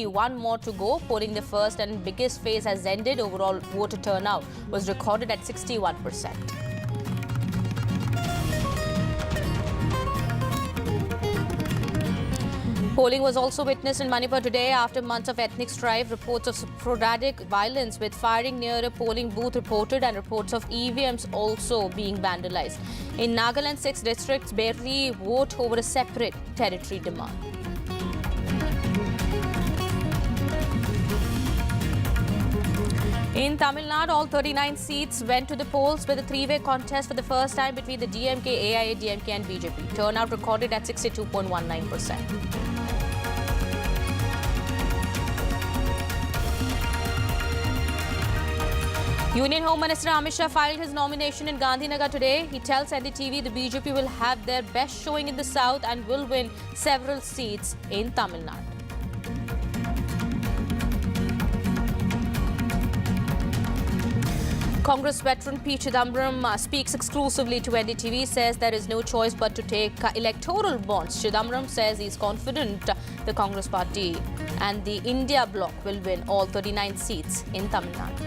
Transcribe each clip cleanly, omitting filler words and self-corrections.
One more to go. Polling the first and biggest phase has ended. Overall voter turnout was recorded at 61%. Polling was also witnessed in Manipur today after months of ethnic strife. Reports of sporadic violence with firing near a polling booth reported and reports of EVMs also being vandalized. In Nagaland, 6 districts barely vote over a separate territory demand. In Tamil Nadu, all 39 seats went to the polls with a three-way contest for the first time between the DMK, AIA, DMK and BJP. Turnout recorded at 62.19%. Union Home Minister Amit Shah filed his nomination in Gandhinagar today. He tells NDTV the BJP will have their best showing in the south and will win several seats in Tamil Nadu. Congress veteran P. Chidambaram speaks exclusively to NDTV, says there is no choice but to take electoral bonds. Chidambaram says he is confident the Congress party and the India bloc will win all 39 seats in Tamil Nadu.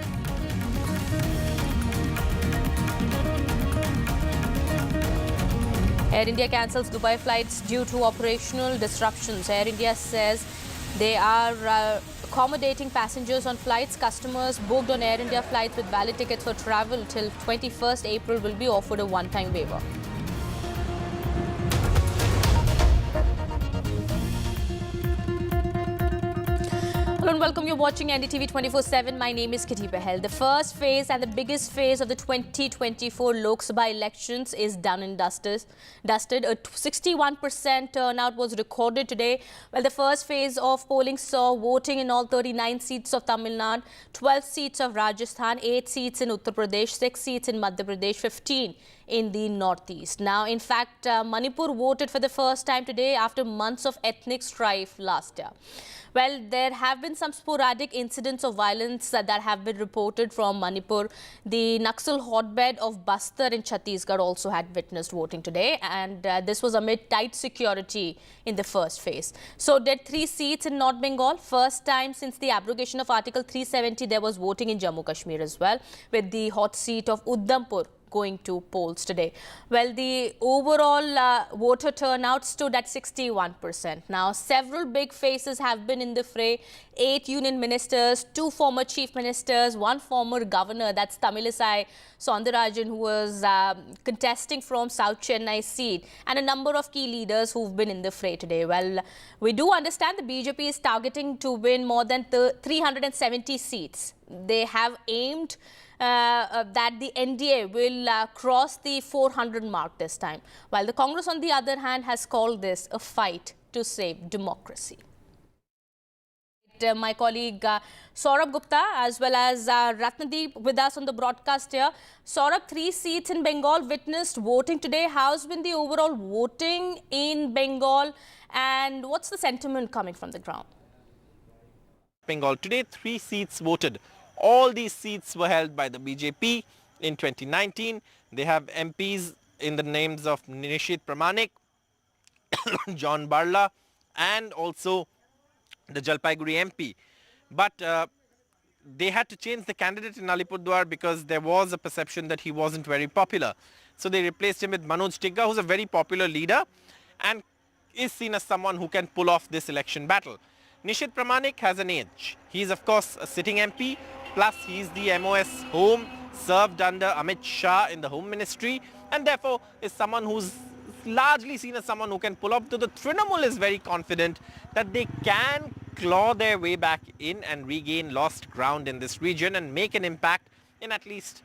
Air India cancels Dubai flights due to operational disruptions. Air India says they are accommodating passengers on flights. Customers booked on Air India flights with valid tickets for travel till 21st April will be offered a one-time waiver. Hello and welcome. You're watching NDTV 24/7. My name is Kitty Behel. The first phase and the biggest phase of the 2024 Lok Sabha elections is done and dusted. A 61% turnout was recorded today. Well, the first phase of polling saw voting in all 39 seats of Tamil Nadu, 12 seats of Rajasthan, 8 seats in Uttar Pradesh, 6 seats in Madhya Pradesh, 15 in the northeast. Now, in fact, Manipur voted for the first time today after months of ethnic strife last year. Well, there have been some sporadic incidents of violence that have been reported from Manipur. The Naxal hotbed of Bastar in Chhattisgarh also had witnessed voting today, and this was amid tight security in the first phase. So, did 3 seats in North Bengal. First time since the abrogation of Article 370, there was voting in Jammu and Kashmir as well, with the hot seat of Udhampur going to polls today. Well, the overall voter turnout stood at 61%. Now, several big faces have been in the fray. 8 union ministers, 2 former chief ministers, 1 former governor, that's Tamilisai Soundarajan, who was contesting from South Chennai seat, and a number of key leaders who've been in the fray today. Well, we do understand the BJP is targeting to win more than 370 seats. They have aimed that the NDA will cross the 400 mark this time, while the Congress, on the other hand, has called this a fight to save democracy. My colleague Saurabh Gupta as well as Ratnadeep with us on the broadcast here. Saurabh, 3 seats in Bengal witnessed voting today. How's been the overall voting in Bengal and what's the sentiment coming from the ground? Bengal today, 3 seats voted. All these seats were held by the BJP in 2019. They have MPs in the names of Nishit Pramanik, John Barla and also the Jalpaiguri MP. But they had to change the candidate in Alipurduar because there was a perception that he wasn't very popular. So they replaced him with Manoj Tigga, who's a very popular leader and is seen as someone who can pull off this election battle. Nishit Pramanik has an age. He's of course a sitting MP, plus he's the MOS Home, served under Amit Shah in the Home Ministry, and therefore is someone who's largely seen as someone who can pull up. To the Trinamool is very confident that they can claw their way back in and regain lost ground in this region and make an impact in at least,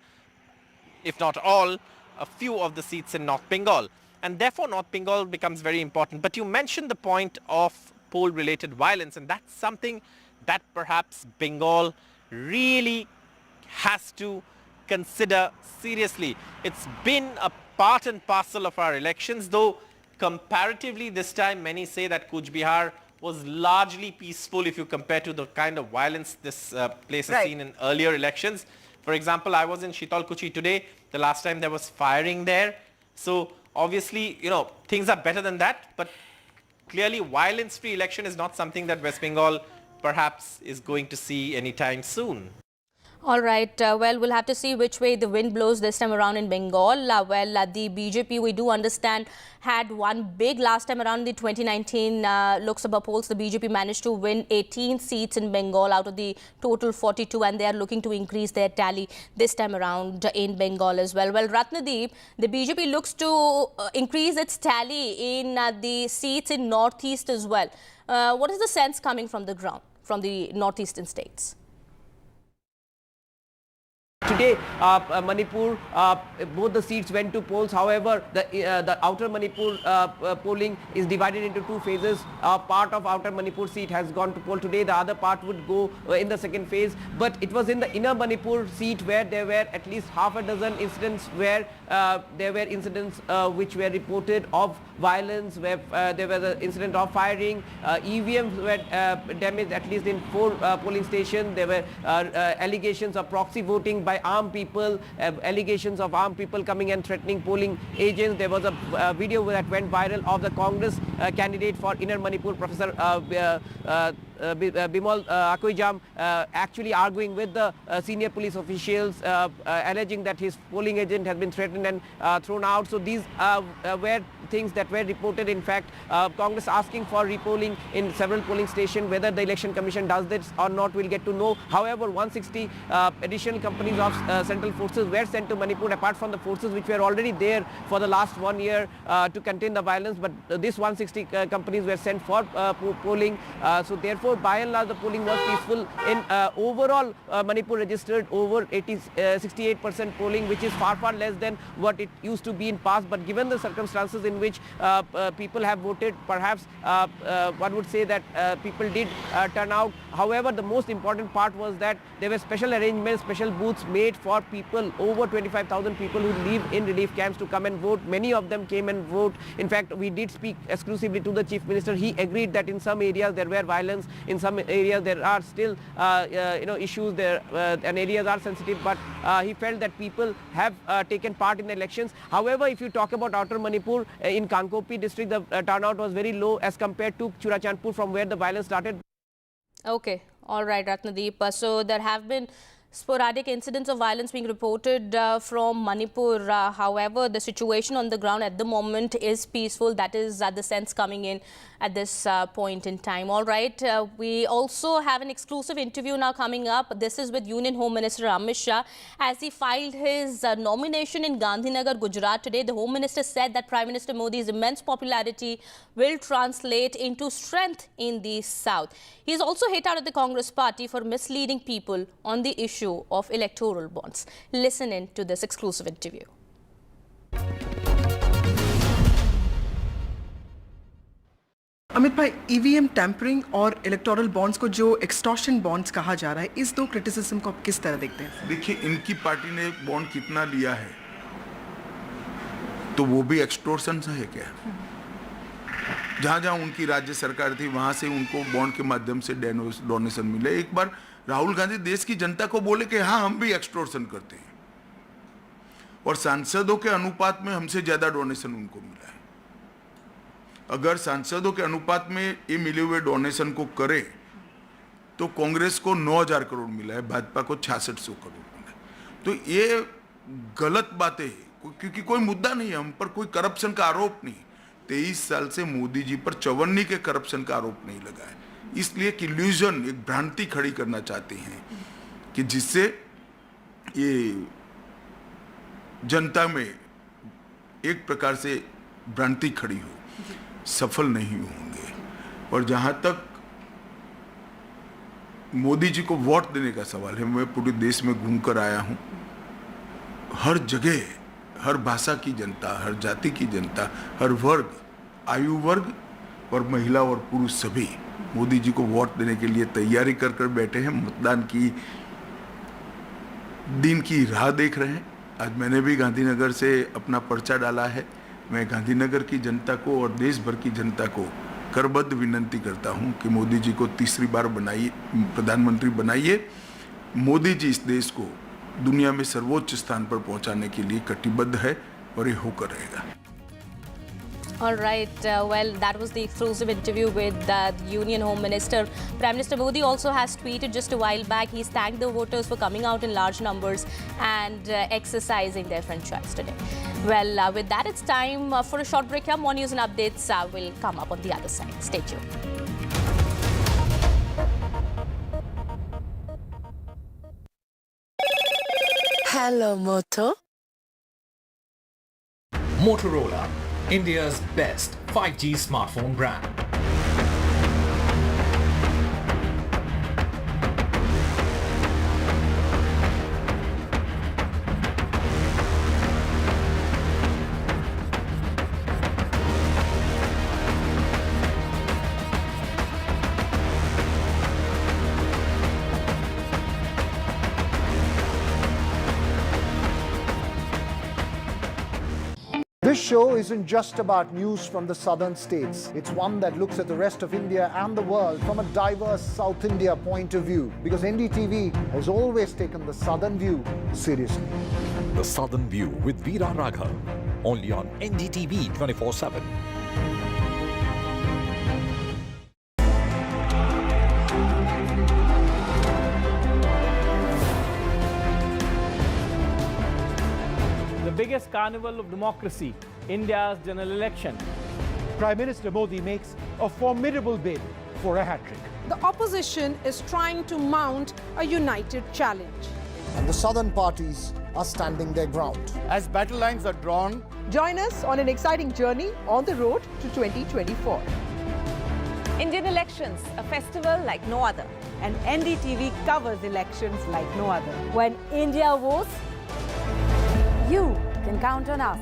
if not all, a few of the seats in North Bengal. And therefore North Bengal becomes very important. But you mentioned the point of poll-related violence, and that's something that perhaps Bengal really has to consider seriously. It's been a part and parcel of our elections, though comparatively this time many say that Kuch Bihar was largely peaceful if you compare to the kind of violence this place has seen in earlier elections. For example, I was in Shitalkuchi today. The last time there was firing there. So obviously, you know, things are better than that. But clearly, violence-free election is not something that West Bengal perhaps is going to see anytime soon. All right. Well, we'll have to see which way the wind blows this time around in Bengal. The BJP, we do understand, had one big last time around the 2019 Lok Sabha polls. The BJP managed to win 18 seats in Bengal out of the total 42, and they are looking to increase their tally this time around in Bengal as well. Well, Ratnadeep, the BJP looks to increase its tally in the seats in Northeast as well. What is the sense coming from the ground, from the northeastern states? Today, Manipur, both the seats went to polls. However, the outer Manipur polling is divided into two phases. Part of outer Manipur seat has gone to poll today. The other part would go in the second phase. But it was in the inner Manipur seat where there were at least half a dozen incidents where there were incidents which were reported of violence, where there was an incident of firing. EVMs were damaged at least in 4 polling stations. There were allegations of proxy voting by armed people, allegations of armed people coming and threatening polling agents. There was a video that went viral of the Congress candidate for Inner Manipur, Professor Bimal Akoijam, actually arguing with the senior police officials, alleging that his polling agent has been threatened and thrown out. So these were things that were reported. In fact, Congress asking for repolling in several polling stations. Whether the Election Commission does this or not, we'll get to know. However, 160 additional companies of central forces were sent to Manipur, apart from the forces which were already there for the last 1 year to contain the violence. But this 160 companies were sent for polling. So therefore, by and large, the polling was peaceful. In overall, Manipur registered over 68% polling, which is far less than what it used to be in past. But given the circumstances in which people have voted, perhaps one would say that people did turn out. However, the most important part was that there were special arrangements, special booths made for people, over 25,000 people who live in relief camps, to come and vote. Many of them came and vote. In fact, we did speak exclusively to the Chief Minister. He agreed that in some areas there were violence, in some areas there are still issues there, and areas are sensitive, but he felt that people have taken part in the elections. However, if you talk about outer Manipur, in Kankopi district, the turnout was very low as compared to Churachandpur, from where the violence started. Okay, all right, Ratnadeep. So there have been sporadic incidents of violence being reported from Manipur. However, the situation on the ground at the moment is peaceful. That is the sense coming in at this point in time. All right. We also have an exclusive interview now coming up. This is with Union Home Minister Amit Shah. As he filed his nomination in Gandhinagar, Gujarat today, the Home Minister said that Prime Minister Modi's immense popularity will translate into strength in the South. He's also hit out at the Congress party for misleading people on the issue of electoral bonds. Listen in to this exclusive interview. Amit भाई, EVM tampering और electoral bonds को जो extortion bonds कहा जा रहा है, इस दो क्रिटिसिज्म को आप किस तरह देखते हैं? देखिए, इनकी पार्टी ने बॉन्ड कितना लिया है, तो वो भी एक्सटॉर्शन है क्या? जहां उनकी राज्य सरकार थी, वहां से उनको बॉन्ड के माध्यम से डोनेशन मिले. एक बार राहुल गांधी देश की जनता को बोले कि हाँ, हम भी एक्सटॉर्शन करते हैं, और सांसदों के अनुपात में हमसे ज्यादा डोनेशन उनको मिला है. अगर सांसदों के अनुपात में ये मिले हुए डोनेशन को करे तो कांग्रेस को 9,000 करोड़ मिला है, भाजपा को 6600 करोड़ मिला है. तो ये गलत बातें हैं, क्योंकि कोई मुद्दा नहीं है, हम पर कोई करप्शन का आरोप नहीं. 23 साल से मोदी जी पर चवन्नी के करप्शन का आरोप नहीं लगा है. इसलिए एक इल्यूजन, एक भ्रांति खड़ी करना चाहते हैं कि जिससे ये जनता में एक प्रकार से भ्रांति खड़ी हो. सफल नहीं होंगे. और जहां तक मोदी जी को वोट देने का सवाल है, मैं पूरे देश में घूमकर आया हूं. हर जगह, हर भाषा की जनता, हर जाति की जनता, हर वर्ग, आयु वर्ग और महिला और पुरुष सभी मोदी जी को वोट देने के लिए तैयारी कर बैठे हैं. मतदान की दिन की राह देख रहे हैं. आज मैंने भी गांधीनगर से अपना पर्चा डाला है. मैं गांधीनगर की जनता को और देश भर की जनता को करबद्ध विनंती करता हूं कि मोदी जी को तीसरी बार बनाइए, प्रधानमंत्री बनाइए. मोदी जी इस देश को दुनिया में सर्वोच्च स्थान पर पहुंचाने के लिए कटिबद्ध है और ये होकर रहेगा. All right. Well, that was the exclusive interview with the Union Home Minister. Prime Minister Modi also has tweeted just a while back. He's thanked the voters for coming out in large numbers and exercising their franchise today. Well, with that, it's time for a short break here. More news and updates will come up on the other side. Stay tuned. Hello, Moto. Motorola, India's best 5G smartphone brand. This show isn't just about news from the southern states. It's one that looks at the rest of India and the world from a diverse South India point of view, because NDTV has always taken the southern view seriously. The Southern View with Veera Raghav, only on NDTV 24/7. The biggest carnival of democracy, India's general election. Prime Minister Modi makes a formidable bid for a hat-trick. The opposition is trying to mount a united challenge. And the southern parties are standing their ground. As battle lines are drawn, Join us on an exciting journey on the road to 2024. Indian elections, a festival like no other. And NDTV covers elections like no other. When India votes, you can count on us.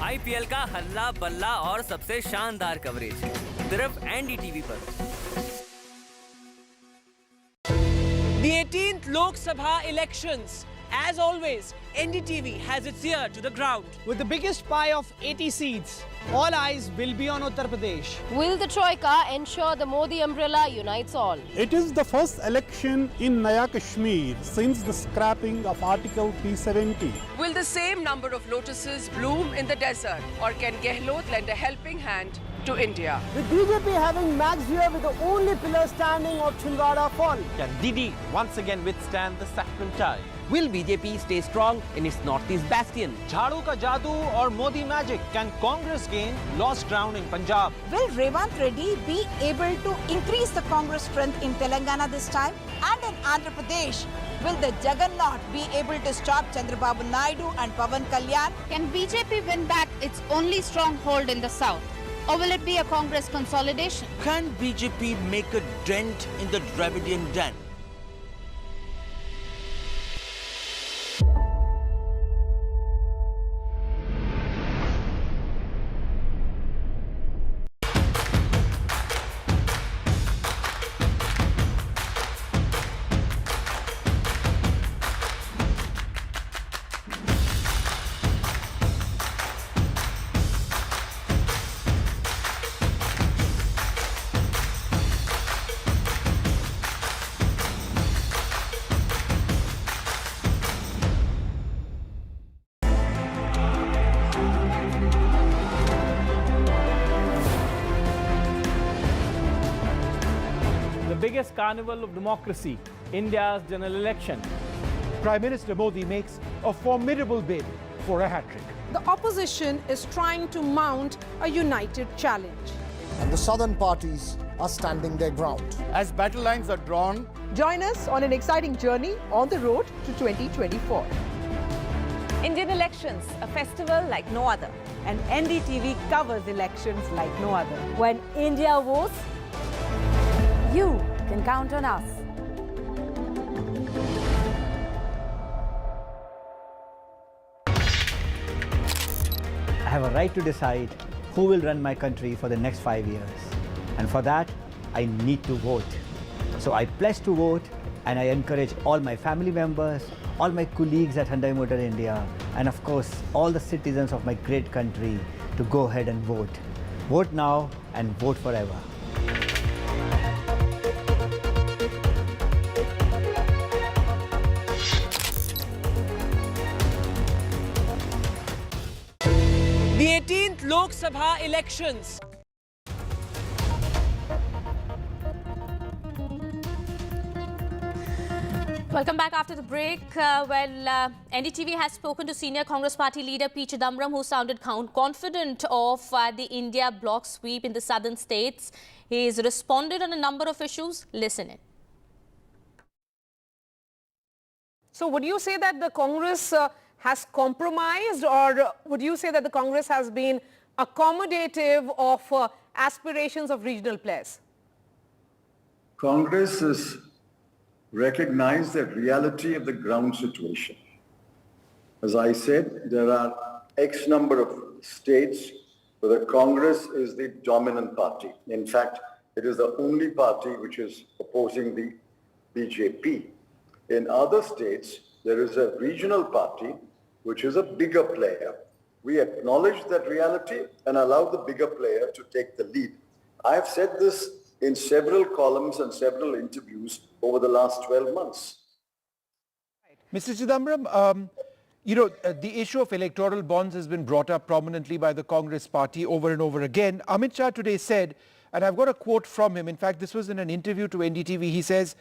IPL का हल्ला बल्ला और सबसे शानदार coverage सिर्फ NDTV पर। The 18th Lok Sabha elections. As always, NDTV has its ear to the ground. With the biggest pie of 80 seats, all eyes will be on Uttar Pradesh. Will the Troika ensure the Modi umbrella unites all? it is the first election in Naya Kashmir since the scrapping of Article 370. Will the same number of lotuses bloom in the desert, or can Gehlot lend a helping hand to India? With BJP having Max here with the only pillar standing of Chhindwara fall. Can Didi once again withstand the saffron tide? Will BJP stay strong in its northeast bastion? Jhadu ka jadoo or Modi magic? Can Congress gain lost ground in Punjab? Will Revanth Reddy be able to increase the Congress strength in Telangana this time? And in Andhra Pradesh, will the Juggernaut be able to stop Chandrababu Naidu and Pawan Kalyan? Can BJP win back its only stronghold in the south? Or will it be a Congress consolidation? Can BJP make a dent in the Dravidian den? The biggest carnival of democracy, India's general election. Prime Minister Modi makes a formidable bid for a hat-trick. The opposition is trying to mount a united challenge. And the southern parties are standing their ground. As battle lines are drawn, Join us on an exciting journey on the road to 2024. Indian elections, a festival like no other. And NDTV covers elections like no other. When India votes, you can count on us. I have a right to decide who will run my country for the next 5 years. And for that, I need to vote. So I pledge to vote, and I encourage all my family members, all my colleagues at Hyundai Motor India, and of course, all the citizens of my great country to go ahead and vote. Vote now and vote forever. The 18th Lok Sabha elections. Welcome back after the break. NDTV has spoken to senior Congress party leader P. Chidambaram, who sounded confident of the India bloc sweep in the southern states. He's responded on a number of issues. Listen in. So would you say that the Congress has compromised, or would you say that the Congress has been accommodative of aspirations of regional players? Congress has recognized the reality of the ground situation. As I said, there are X number of states where the Congress is the dominant party. In fact, it is the only party which is opposing the BJP. In other states, there is a regional party which is a bigger player. We acknowledge that reality and allow the bigger player to take the lead. I have said this in several columns and several interviews over the last 12 months. Mr. Chidambaram, the issue of electoral bonds has been brought up prominently by the Congress party over and over again. Amit Shah today said, and I've got a quote from him, in fact, this was in an interview to NDTV, he says,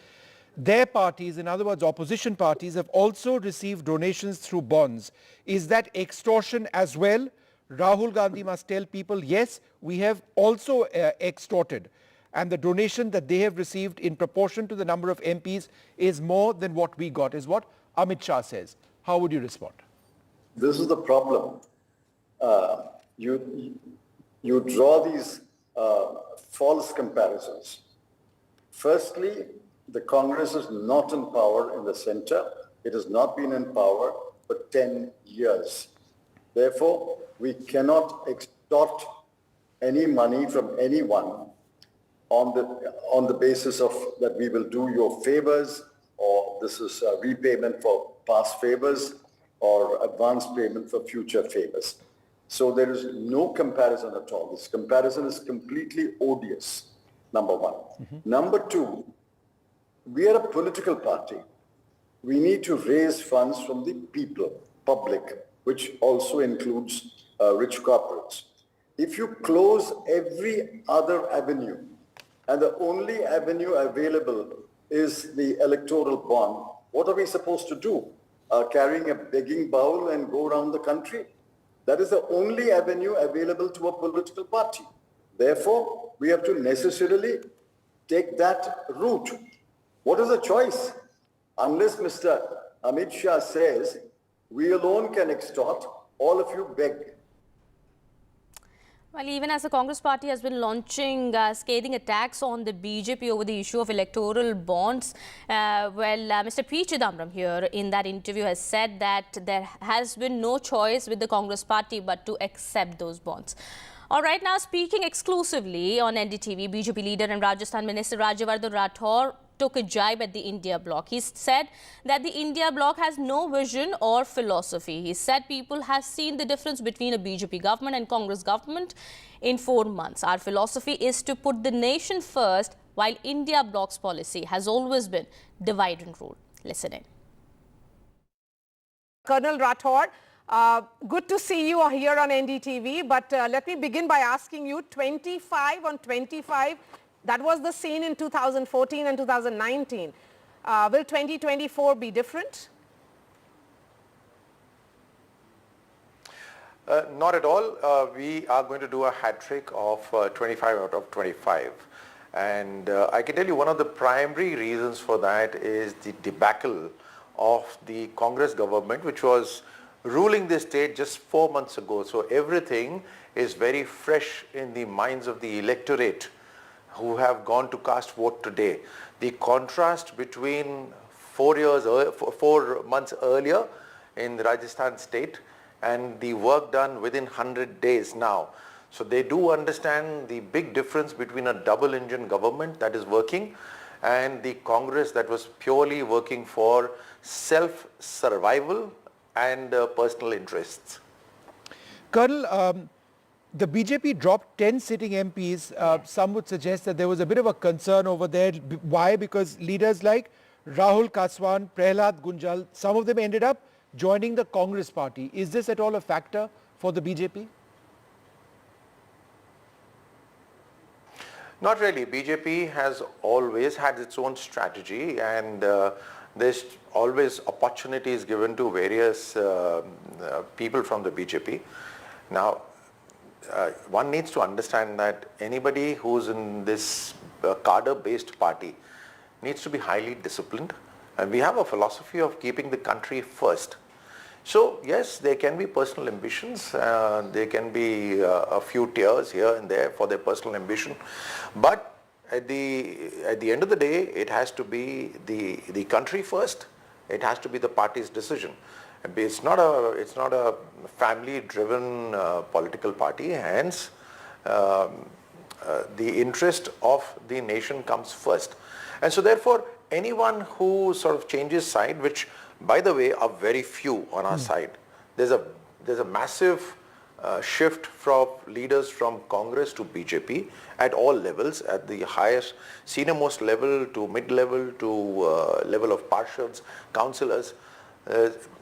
their parties, in other words, opposition parties, have also received donations through bonds. Is that extortion as well? Rahul Gandhi must tell people, yes, we have also extorted. And the donation that they have received in proportion to the number of MPs is more than what we got, is what Amit Shah says. How would you respond? This is the problem. You draw these false comparisons. Firstly, the Congress is not in power in the center. It has not been in power for 10 years. Therefore, we cannot extort any money from anyone on the basis of that we will do your favors, or this is a repayment for past favors or advance payment for future favors. So there is no comparison at all. This comparison is completely odious, number one. Number two, we are a political party. We need to raise funds from the people, public, which also includes rich corporates. If you close every other avenue, and the only avenue available is the electoral bond, what are we supposed to do? Carrying a begging bowl and go around the country? That is the only avenue available to a political party. Therefore, we have to necessarily take that route. What is the choice? Unless Mr. Amit Shah says, we alone can extort, all of you beg. Well, even as the Congress party has been launching scathing attacks on the BJP over the issue of electoral bonds, Mr. P. Chidambaram here in that interview has said that there has been no choice with the Congress party but to accept those bonds. All right, now speaking exclusively on NDTV, BJP leader and Rajasthan Minister Rajyavardhan Rathore took a jibe at the India bloc. He said that the India bloc has no vision or philosophy. He said people have seen the difference between a BJP government and Congress government in 4 months. Our philosophy is to put the nation first, while India bloc's policy has always been divide and rule. Listen in. Colonel Rathore, good to see you here on NDTV, but let me begin by asking you, 25 on 25, that was the scene in 2014 and 2019. Will 2024 be different? Not at all. We are going to do a hat trick of 25 out of 25. And I can tell you one of the primary reasons for that is the debacle of the Congress government, which was ruling the state just 4 months ago. So everything is very fresh in the minds of the electorate who have gone to cast vote today. The contrast between 4 months earlier in the Rajasthan state and the work done within 100 days now. So they do understand the big difference between a double engine government that is working and the Congress that was purely working for self-survival and personal interests. Colonel, the BJP dropped 10 sitting MPs. Some would suggest that there was a bit of a concern over there. Why? Because leaders like Rahul Kaswan, Prahlad Gunjal, some of them ended up joining the Congress party. Is this at all a factor for the BJP? Not really. BJP has always had its own strategy, and there's always opportunities given to various people from the BJP. Now, one needs to understand that anybody who's in this cadre-based party needs to be highly disciplined, and we have a philosophy of keeping the country first. So yes, there can be personal ambitions, there can be a few tears here and there for their personal ambition, but at the end of the day, it has to be the country first. It has to be the party's decision. It's not a family-driven political party. Hence, the interest of the nation comes first. And so therefore, anyone who sort of changes side, which by the way are very few on our side, there's a massive shift from leaders from Congress to BJP at all levels, at the highest senior most level to mid-level to level of parsheds, councillors.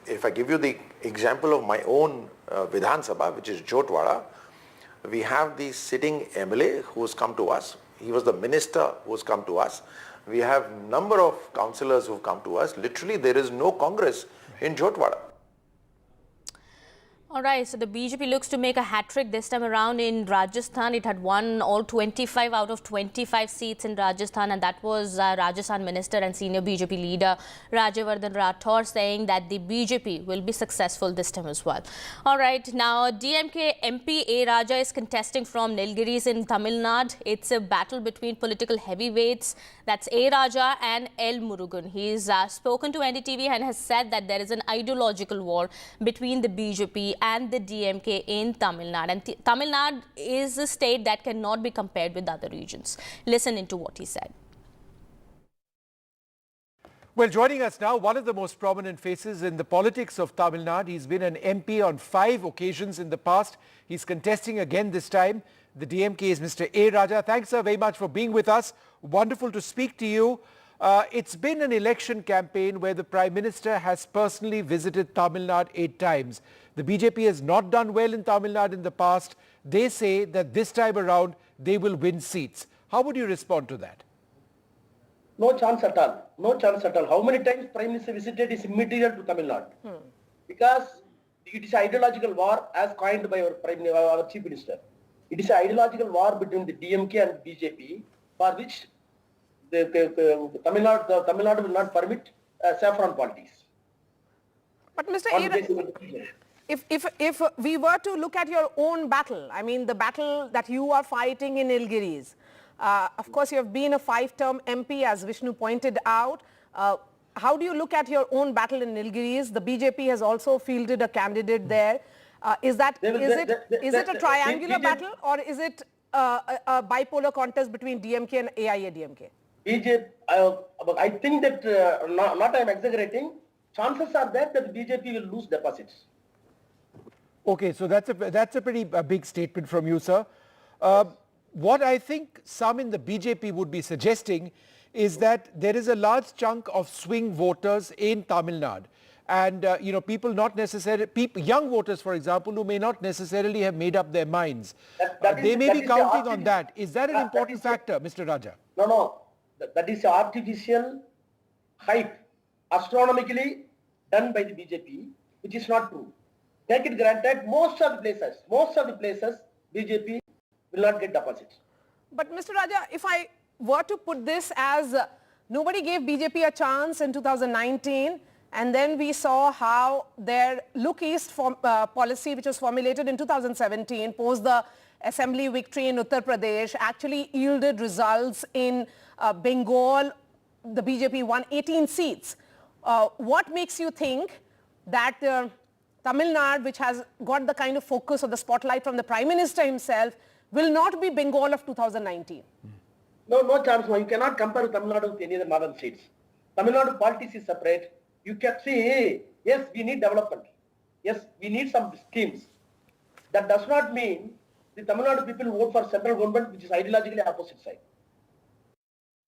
If I give you the example of my own Vidhan Sabha, which is Jotwada, we have the sitting MLA who has come to us. He was the minister who has come to us. We have number of councillors who have come to us. Literally, there is no Congress in Jotwada. All right, so the BJP looks to make a hat-trick this time around in Rajasthan. It had won all 25 out of 25 seats in Rajasthan, and that was Rajasthan Minister and senior BJP leader Rajyavardhan Rathore saying that the BJP will be successful this time as well. All right, now DMK MP A. Raja is contesting from Nilgiris in Tamil Nadu. It's a battle between political heavyweights. That's A. Raja and L. Murugan. He's spoken to NDTV and has said that there is an ideological war between the BJP and the DMK in Tamil Nadu. And Tamil Nadu is a state that cannot be compared with other regions. Listen into what he said. Well, joining us now, one of the most prominent faces in the politics of Tamil Nadu. He's been an MP on 5 occasions in the past. He's contesting again this time. The DMK is Mr. A. Raja. Thanks, sir, very much for being with us. Wonderful to speak to you. It's been an election campaign where the Prime Minister has personally visited Tamil Nadu 8 times. The BJP has not done well in Tamil Nadu in the past. They say that this time around they will win seats. How would you respond to that? No chance at all. No chance at all. How many times Prime Minister visited is immaterial to Tamil Nadu. Because it is an ideological war as coined by our Chief Minister. It is an ideological war between the DMK and BJP for which the Tamil Nadu will not permit saffron politics. But Mr. If we were to look at your own battle, I mean the battle that you are fighting in Nilgiris, of course you have been a 5-term MP as Vishnu pointed out. How do you look at your own battle in Nilgiris? The BJP has also fielded a candidate there. Is it a triangular battle or is it a bipolar contest between DMK and AIADMK? BJP, I think that, not I am exaggerating, chances are there that BJP will lose deposits. Okay, so that's a pretty big statement from you, sir. What I think some in the BJP would be suggesting is that there is a large chunk of swing voters in Tamil Nadu. And, people not necessarily, young voters, for example, who may not necessarily have made up their minds. They may be counting on that. Is that an important factor, Mr. Raja? No. That is artificial hype, astronomically done by the BJP, which is not true. Take it granted, most of the places, BJP will not get deposits. But Mr. Raja, if I were to put this as nobody gave BJP a chance in 2019, and then we saw how their Look East policy, which was formulated in 2017, post the assembly victory in Uttar Pradesh, actually yielded results in Bengal. The BJP won 18 seats. What makes you think that Tamil Nadu, which has got the kind of focus of the spotlight from the Prime Minister himself, will not be Bengal of 2019? No chance. No. You cannot compare Tamil Nadu with any other northern states. Tamil Nadu politics is separate. You can see, yes, we need development. Yes, we need some schemes. That does not mean the Tamil Nadu people vote for central government, which is ideologically opposite side.